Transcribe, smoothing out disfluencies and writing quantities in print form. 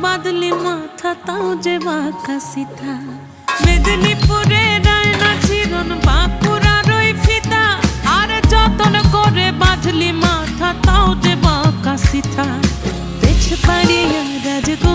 বাদলি মাথা তাও যে বাঁকা সিথা মেদিনীপুরে রায়না চিরন বাঁকুড়ার ওই ফিতা আর যতন করে বাঁধলি মাথা তাও যে বাঁকা সিথা পেছ পাড়িয়া রাজগো